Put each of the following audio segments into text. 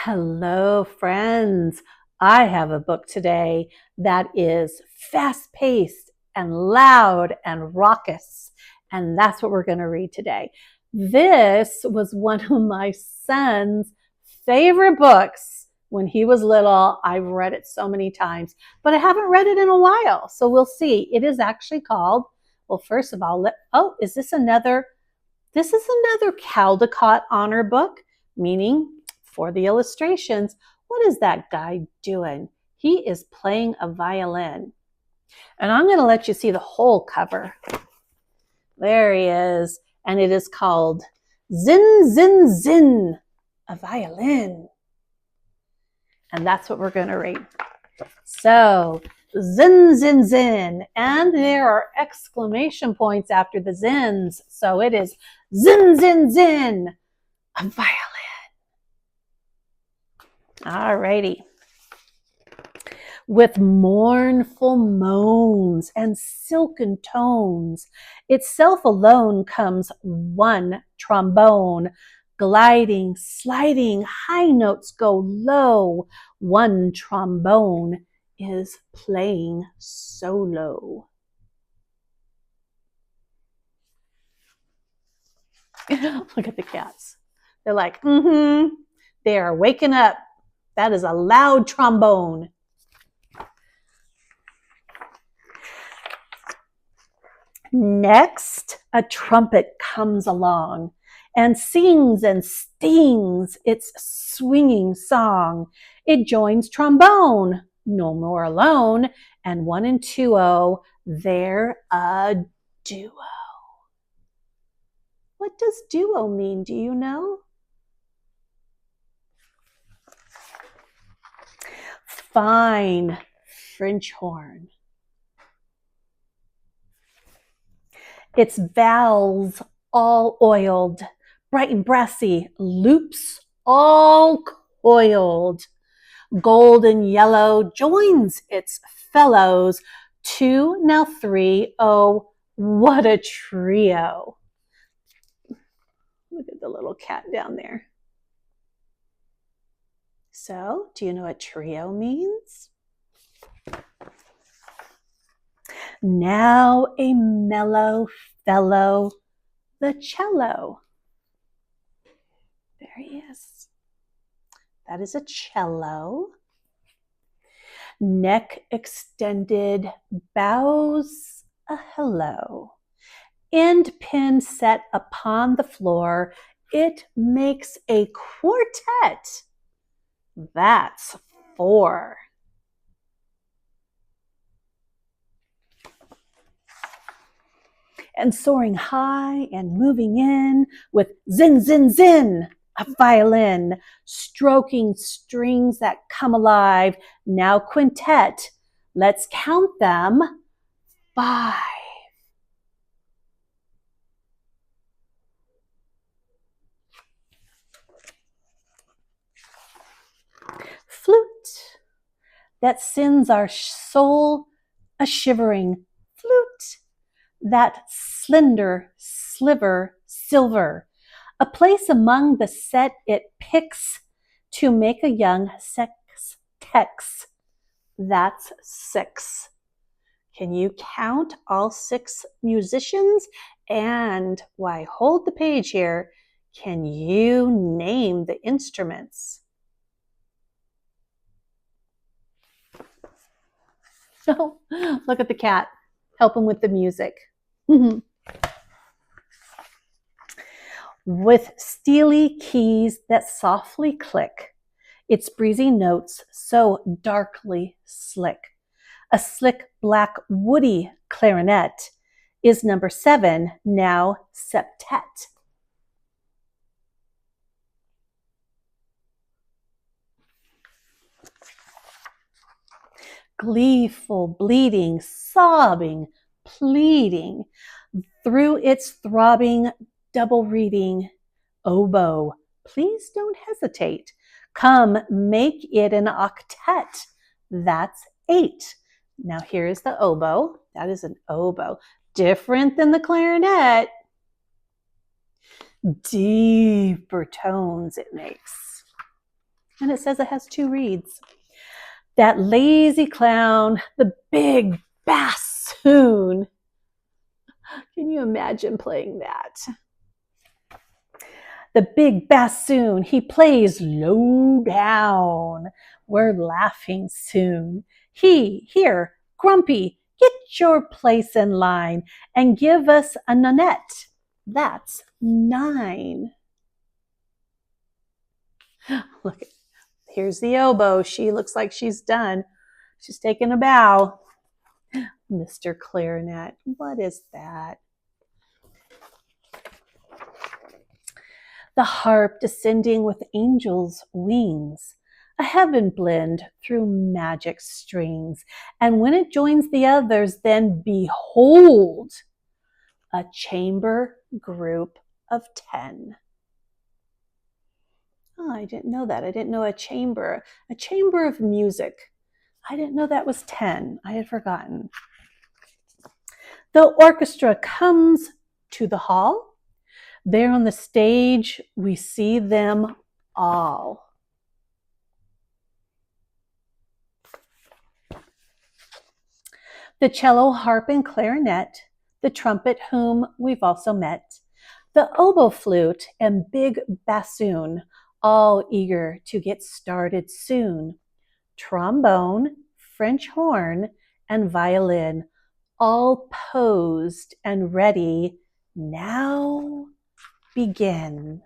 Hello, friends. I have a book today that is fast-paced and loud and raucous, and that's what we're going to read today. This was one of my son's favorite books when he was little. I've read it so many times, but I haven't read it in a while, so we'll see. It is actually called, well, first of all, is this another? This is another Caldecott honor book, meaning for the illustrations, what is that guy doing? He is playing a violin. And I'm going to let you see the whole cover. There he is. And it is called ZIN, ZIN, ZIN, a violin. And that's what we're going to read. So, ZIN, ZIN, ZIN. And there are exclamation points after the ZINs. So it is ZIN, ZIN, ZIN, a violin. Alrighty. With mournful moans and silken tones, itself alone comes one trombone, gliding, sliding, high notes go low. One trombone is playing solo. Look at the cats. They're like, they are waking up. That is a loud trombone. Next, a trumpet comes along and sings and stings its swinging song. It joins trombone, no more alone, and 1 and 2-0, they're a duo. What does duo mean? Do you know? Fine French horn. Its valves all oiled, bright and brassy, loops all coiled. Golden yellow joins its fellows, 2, now 3, oh, what a trio. Look at the little cat down there. So, do you know what trio means? Now a mellow fellow, the cello. There he is. That is a cello. Neck extended, bows a hello. End pin set upon the floor. It makes a quartet. That's 4. And soaring high and moving in with zin, zin, zin, a violin, stroking strings that come alive. Now quintet. Let's count them. 5. Flute that sends our soul a shivering. Flute that slender sliver silver, a place among the set it picks to make a young sextet. That's 6. Can you count all 6 musicians? And why, hold the page here. Can you name the instruments? Oh, look at the cat. Help him with the music. With steely keys that softly click, its breezy notes so darkly slick. A slick black woody clarinet is number 7, now septet. Gleeful, bleeding, sobbing, pleading, through its throbbing, double reading, oboe, please don't hesitate. Come, make it an octet. That's 8. Now here is the oboe. That is an oboe. Different than the clarinet. Deeper tones it makes. And it says it has 2 reeds. That lazy clown, the big bassoon. Can you imagine playing that? The big bassoon, he plays low down. We're laughing soon. Here, Grumpy, get your place in line and give us a nonette. That's 9. Look, here's the oboe. She looks like she's done. She's taking a bow. Mr. Clarinet, what is that? The harp descending with angels' wings, a heaven blend through magic strings. And when it joins the others, then behold, a chamber group of 10. Oh, I didn't know that. I didn't know a chamber of music. I didn't know that was 10. I had forgotten. The orchestra comes to the hall. There on the stage, we see them all. The cello, harp, and clarinet, the trumpet whom we've also met, the oboe, flute, and big bassoon, all eager to get started soon. Trombone, French horn, and violin, all posed and ready. Now begin.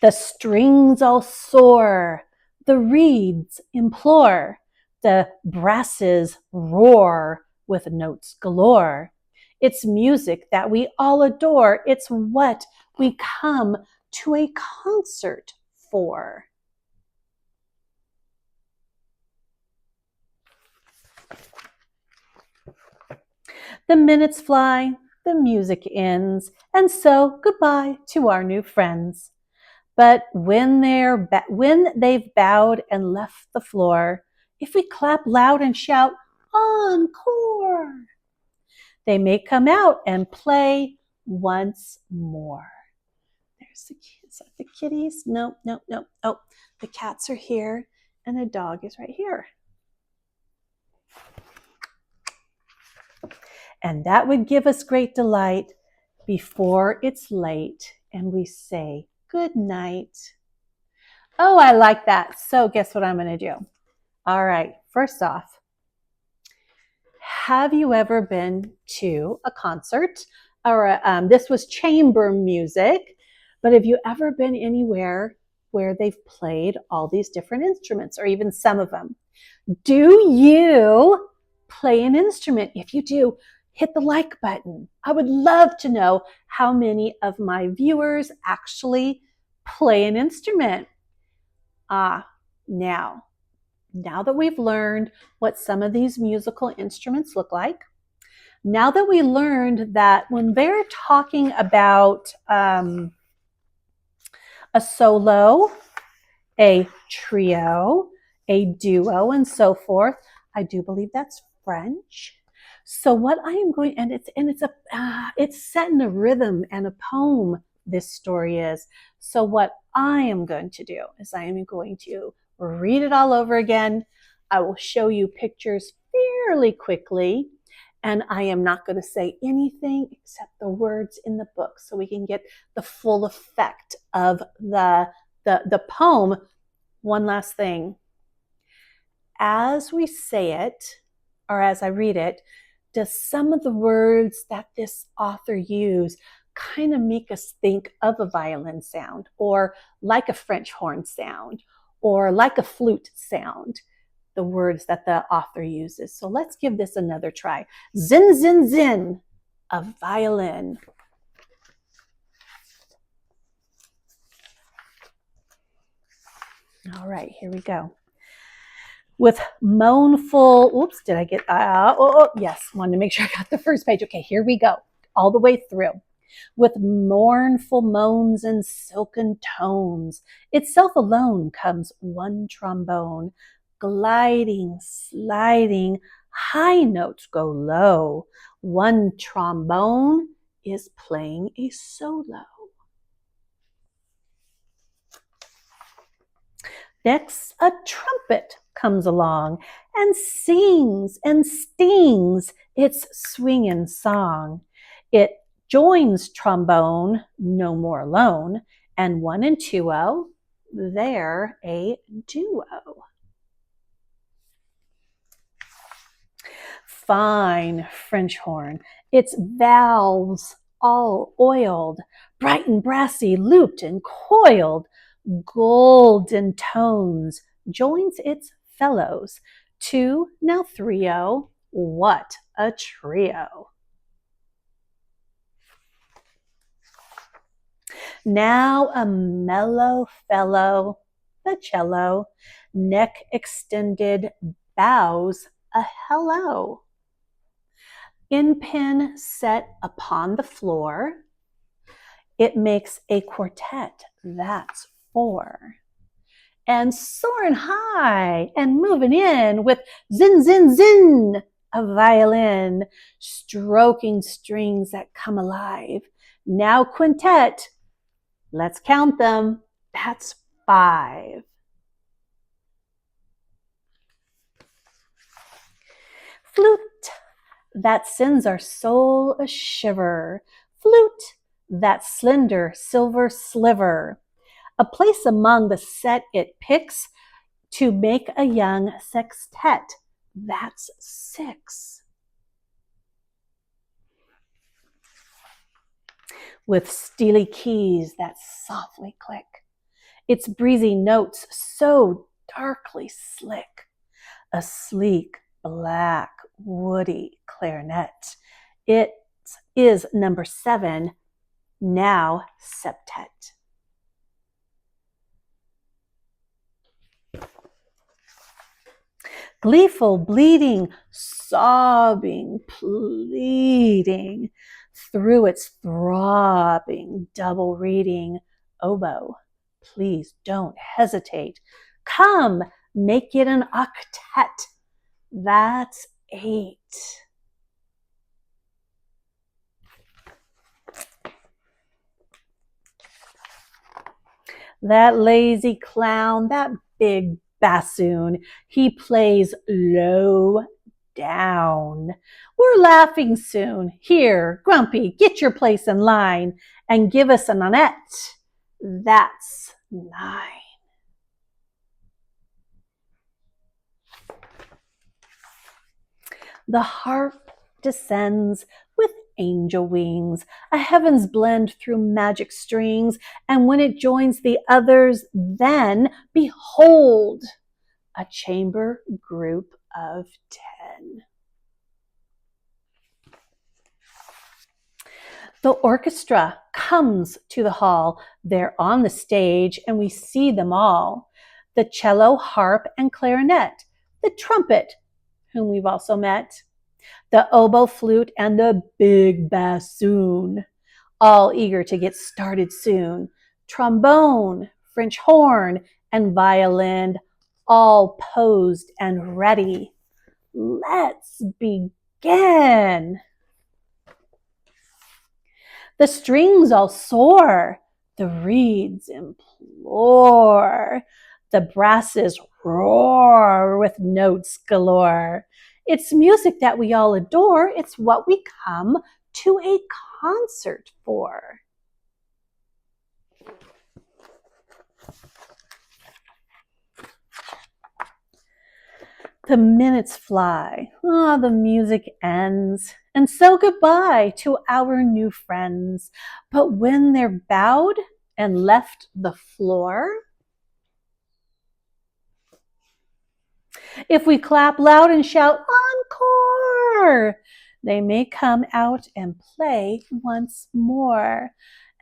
The strings all soar, the reeds implore, the brasses roar with notes galore. It's music that we all adore. It's what we come to a concert for. The minutes fly, the music ends, and so goodbye to our new friends. But when they've bowed and left the floor, if we clap loud and shout, Encore, they may come out and play once more. There's the kids. The kitties. No. Oh, the cats are here, and the dog is right here. And that would give us great delight before it's late and we say good night. Oh, I like that. So guess what I'm going to do? All right. First off, have you ever been to a concert? Or this was chamber music, but have you ever been anywhere where they've played all these different instruments, or even some of them? Do you play an instrument? If you do, hit the like button. I would love to know how many of my viewers actually play an instrument. Now that we've learned what some of these musical instruments look like, now that we learned that when they're talking about a solo, a trio, a duo, and so forth, I do believe that's French. So what I am going, and it's set in a rhythm and a poem, this story is. So what I am going to do is I am going to read it all over again. I will show you pictures fairly quickly, and I am not going to say anything except the words in the book so we can get the full effect of the poem. One last thing. As we say it, or as I read it, does some of the words that this author used kind of make us think of a violin sound, or like a French horn sound, or like a flute sound, the words that the author uses? So let's give this another try. Zin, zin, zin, a violin. All right, here we go. With moanful, oops, did I get, yes, wanted to make sure I got the first page. Okay, here we go, all the way through. With mournful moans and silken tones, itself alone comes one trombone, gliding, sliding, high notes go low. One trombone is playing a solo. Next, a trumpet comes along and sings and stings its swinging song. It joins trombone, no more alone, and 1 and 2-0, they're a duo. Fine French horn, its valves all oiled, bright and brassy, looped and coiled, golden tones joins its fellows. 2, now 3-0, what a trio. Now a mellow fellow, the cello, neck extended, bows a hello. In pin set upon the floor, it makes a quartet, that's 4. And soaring high and moving in with zin, zin, zin, a violin, stroking strings that come alive. Now quintet, let's count them, that's 5. Flute, that sends our soul a shiver. Flute, that slender silver sliver. A place among the set it picks to make a young sextet, that's 6. With steely keys that softly click, its breezy notes so darkly slick, a sleek, black, woody clarinet. It is number 7, now septet. Gleeful, bleeding, sobbing, pleading, through its throbbing double reading, oboe, please don't hesitate. Come, make it an octet, that's 8. That lazy clown, that big bassoon, he plays low down. We're laughing soon. Here, Grumpy, get your place in line and give us an annette. That's 9. The harp descends with angel wings, a heaven's blend through magic strings, and when it joins the others, then behold, a chamber group of 10. The orchestra comes to the hall. They're on the stage and we see them all. The cello, harp, and clarinet, the trumpet, whom we've also met, the oboe, flute, and the big bassoon, all eager to get started soon. Trombone, French horn, and violin, all posed and ready. Let's begin. The strings all soar, the reeds implore, the brasses roar with notes galore. It's music that we all adore. It's what we come to a concert for. The minutes fly, the music ends, and so goodbye to our new friends. But when they're bowed and left the floor, if we clap loud and shout, Encore, they may come out and play once more.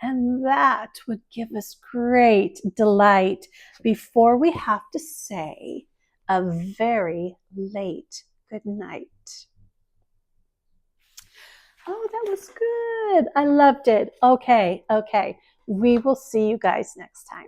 And that would give us great delight before we have to say a very late good night. Oh, that was good. I loved it. Okay. We will see you guys next time.